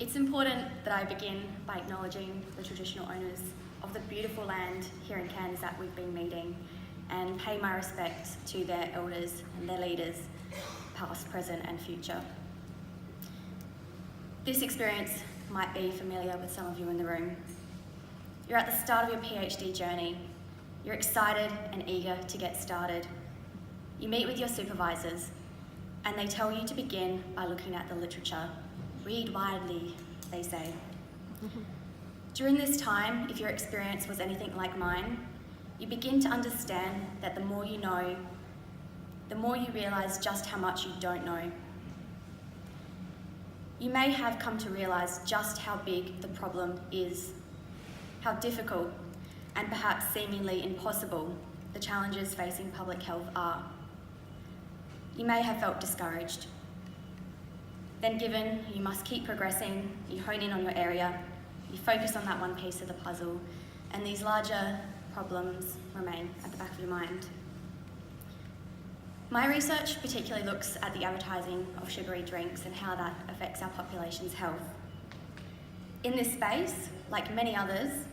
It's important that I begin by acknowledging the traditional owners of the beautiful land here in Cairns that we've been meeting and pay my respect to their elders and their leaders, past, present and future. This experience might be familiar with some of you in the room. You're at the start of your PhD journey. You're excited and eager to get started. You meet with your supervisors and they tell you to begin by looking at the literature. Read widely, they say. During this time, if your experience was anything like mine, you begin to understand that the more you know, the more you realise just how much you don't know. You may have come to realise just how big the problem is, how difficult and perhaps seemingly impossible the challenges facing public health are. You may have felt discouraged. Then given you must keep progressing, you hone in on your area, you focus on that one piece of the puzzle, and these larger problems remain at the back of your mind. My research particularly looks at the advertising of sugary drinks and how that affects our population's health. In this space, like many others,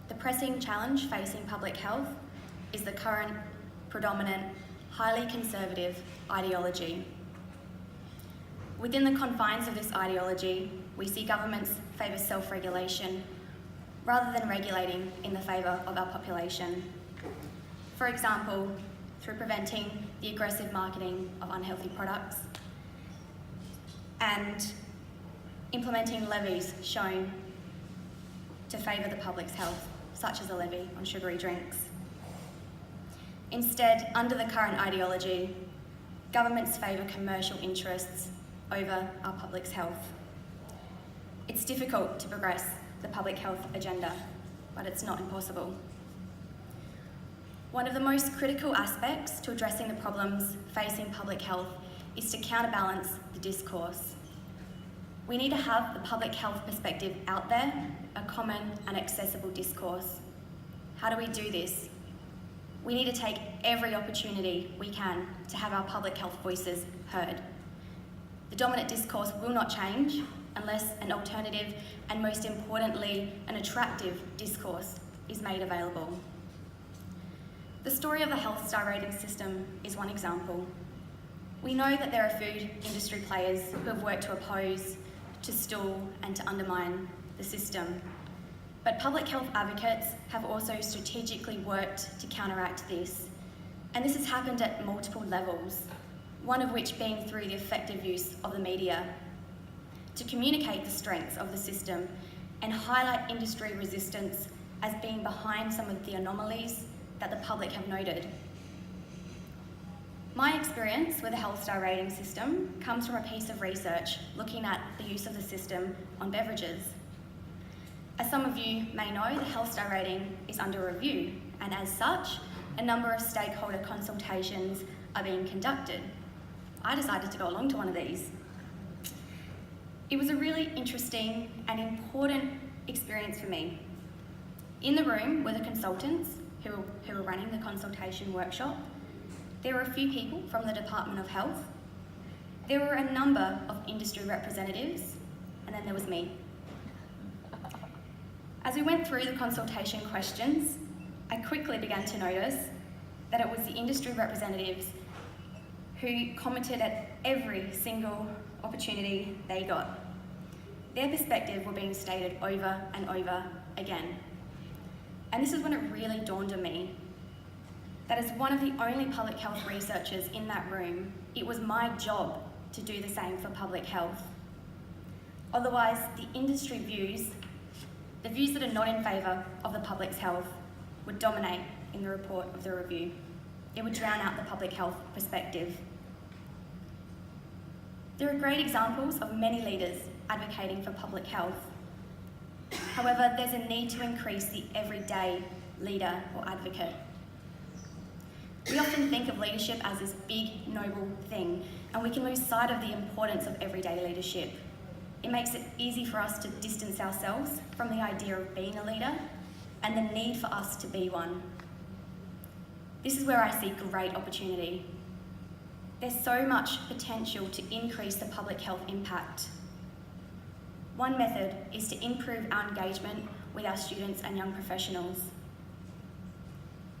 the pressing challenge facing public health is the current, predominant, highly conservative ideology. Within the confines of this ideology, we see governments favour self-regulation rather than regulating in the favour of our population. For example, through preventing the aggressive marketing of unhealthy products and implementing levies shown to favour the public's health, such as a levy on sugary drinks. Instead, under the current ideology, governments favour commercial interests over our public's health. It's difficult to progress the public health agenda, but it's not impossible. One of the most critical aspects to addressing the problems facing public health is to counterbalance the discourse. We need to have the public health perspective out there, a common and accessible discourse. How do we do this? We need to take every opportunity we can to have our public health voices heard. The dominant discourse will not change unless an alternative and, most importantly, an attractive discourse is made available. The story of the Health Star Rating system is one example. We know that there are food industry players who have worked to oppose, to stall and to undermine the system. But public health advocates have also strategically worked to counteract this. And this has happened at multiple levels, one of which being through the effective use of the media to communicate the strengths of the system and highlight industry resistance as being behind some of the anomalies that the public have noted. My experience with the Health Star Rating system comes from a piece of research looking at the use of the system on beverages. As some of you may know, the Health Star Rating is under review, and as such, a number of stakeholder consultations are being conducted. I decided to go along to one of these. It was a really interesting and important experience for me. In the room were the consultants who were running the consultation workshop. There were a few people from the Department of Health. There were a number of industry representatives, and then there was me. As we went through the consultation questions, I quickly began to notice that it was the industry representatives who commented at every single opportunity they got. Their perspective were being stated over and over again. And this is when it really dawned on me that as one of the only public health researchers in that room, it was my job to do the same for public health. Otherwise, the industry views, the views that are not in favour of the public's health, would dominate in the report of the review. It would drown out the public health perspective. There are great examples of many leaders advocating for public health. However, there's a need to increase the everyday leader or advocate. We often think of leadership as this big, noble thing, and we can lose sight of the importance of everyday leadership. It makes it easy for us to distance ourselves from the idea of being a leader and the need for us to be one. This is where I see great opportunity. There's so much potential to increase the public health impact. One method is to improve our engagement with our students and young professionals.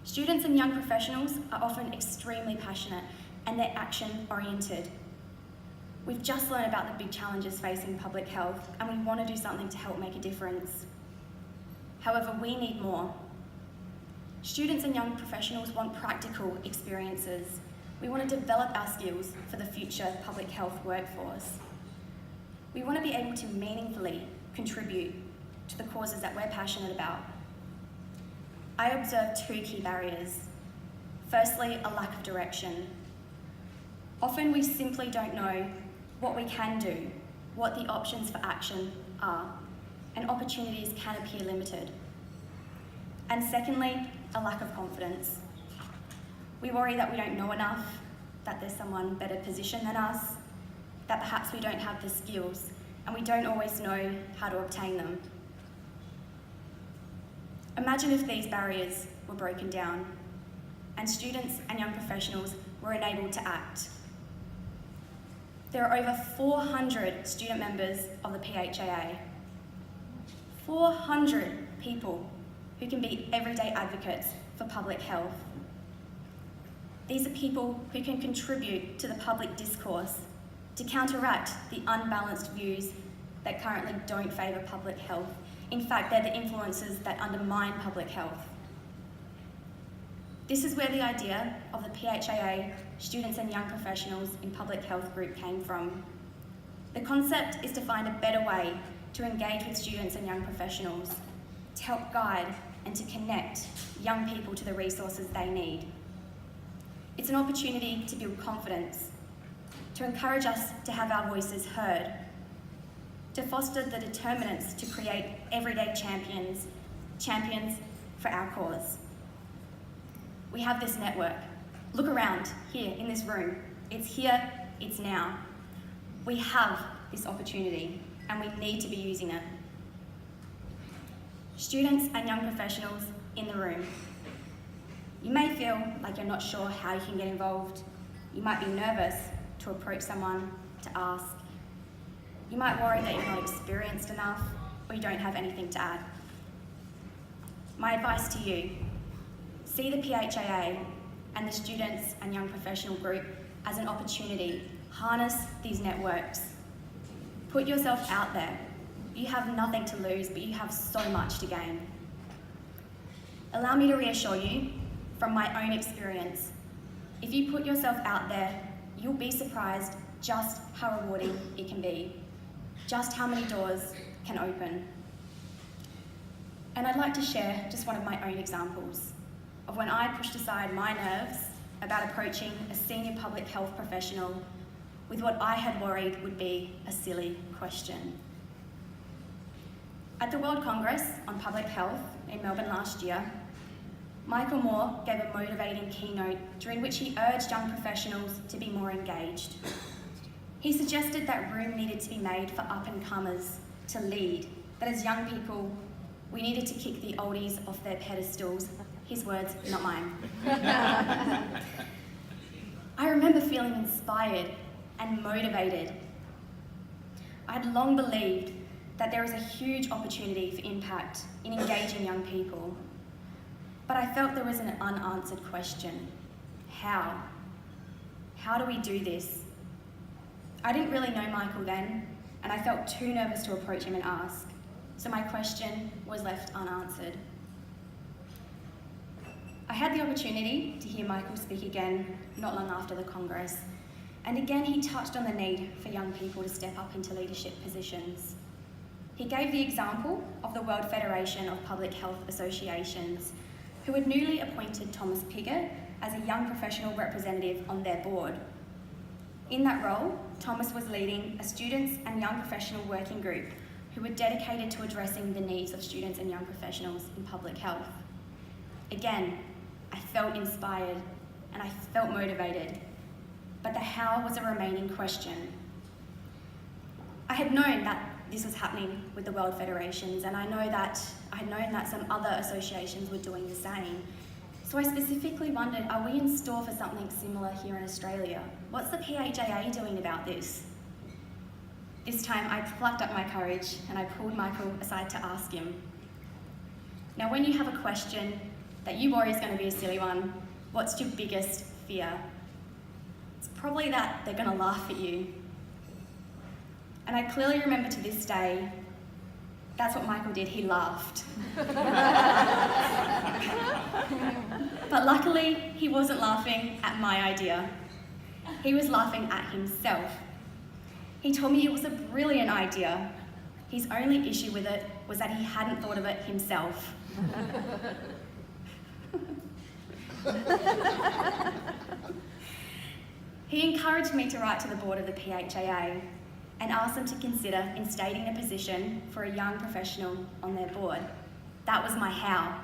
Students and young professionals are often extremely passionate and they're action-oriented. We've just learned about the big challenges facing public health and we want to do something to help make a difference. However, we need more. Students and young professionals want practical experiences. We want to develop our skills for the future public health workforce. We want to be able to meaningfully contribute to the causes that we're passionate about. I observe two key barriers. Firstly, a lack of direction. Often we simply don't know what we can do, what the options for action are, and opportunities can appear limited. And secondly, a lack of confidence. We worry that we don't know enough, that there's someone better positioned than us, that perhaps we don't have the skills, and we don't always know how to obtain them. Imagine if these barriers were broken down and students and young professionals were enabled to act. There are over 400 student members of the PHAA. 400 people who can be everyday advocates for public health. These are people who can contribute to the public discourse to counteract the unbalanced views that currently don't favour public health. In fact, they're the influences that undermine public health. This is where the idea of the PHAA Students and Young Professionals in Public Health group came from. The concept is to find a better way to engage with students and young professionals, to help guide and to connect young people to the resources they need. It's an opportunity to build confidence, to encourage us to have our voices heard, to foster the determinants to create everyday champions for our cause. We have this network. Look around here in this room. It's here, it's now. We have this opportunity and we need to be using it. Students and young professionals in the room. You may feel like you're not sure how you can get involved. You might be nervous to approach someone to ask. You might worry that you're not experienced enough or you don't have anything to add. My advice to you, see the PHAA and the Students and Young Professional group as an opportunity. Harness these networks. Put yourself out there. You have nothing to lose, but you have so much to gain. Allow me to reassure you from my own experience. If you put yourself out there, you'll be surprised just how rewarding it can be, just how many doors can open. And I'd like to share just one of my own examples of when I pushed aside my nerves about approaching a senior public health professional with what I had worried would be a silly question. At the World Congress on Public Health in Melbourne last year, Michael Moore gave a motivating keynote during which he urged young professionals to be more engaged. He suggested that room needed to be made for up-and-comers to lead, that as young people, we needed to kick the oldies off their pedestals. His words, not mine. I remember feeling inspired and motivated. I'd long believed that there was a huge opportunity for impact in engaging young people. But I felt there was an unanswered question. How? How do we do this? I didn't really know Michael then, and I felt too nervous to approach him and ask. So my question was left unanswered. I had the opportunity to hear Michael speak again not long after the Congress, and again he touched on the need for young people to step up into leadership positions. He gave the example of the World Federation of Public Health Associations, who had newly appointed Thomas Piggott as a young professional representative on their board. In that role, Thomas was leading a students and young professional working group who were dedicated to addressing the needs of students and young professionals in public health. Again, I felt inspired and I felt motivated, but the how was a remaining question. I had known that this was happening with the World Federations, and I had known that some other associations were doing the same. So I specifically wondered, are we in store for something similar here in Australia? What's the PHAA doing about this? This time I plucked up my courage and I pulled Michael aside to ask him, "Now when you have a question that you worry is going to be a silly one, what's your biggest fear?" It's probably that they're going to laugh at you. And I clearly remember to this day, that's what Michael did, he laughed. But luckily, he wasn't laughing at my idea. He was laughing at himself. He told me it was a brilliant idea. His only issue with it was that he hadn't thought of it himself. He encouraged me to write to the board of the PHAA and asked them to consider instating a position for a young professional on their board. That was my how.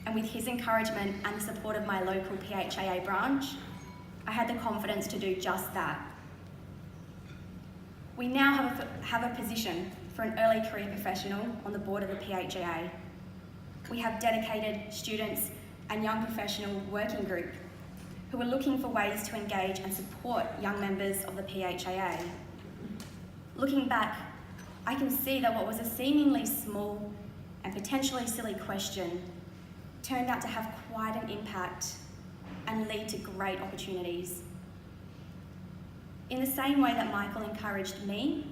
And with his encouragement and the support of my local PHAA branch, I had the confidence to do just that. We now have a position for an early career professional on the board of the PHAA. We have dedicated students and young professional working group who are looking for ways to engage and support young members of the PHAA. Looking back, I can see that what was a seemingly small and potentially silly question turned out to have quite an impact and lead to great opportunities. In the same way that Michael encouraged me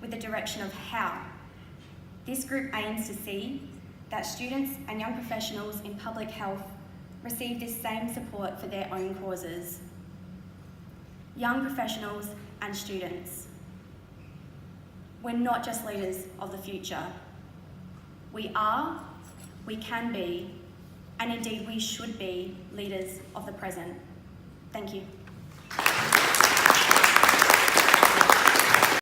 with the direction of how, this group aims to see that students and young professionals in public health receive this same support for their own causes. Young professionals and students, we're not just leaders of the future. We are, we can be, and indeed we should be leaders of the present. Thank you.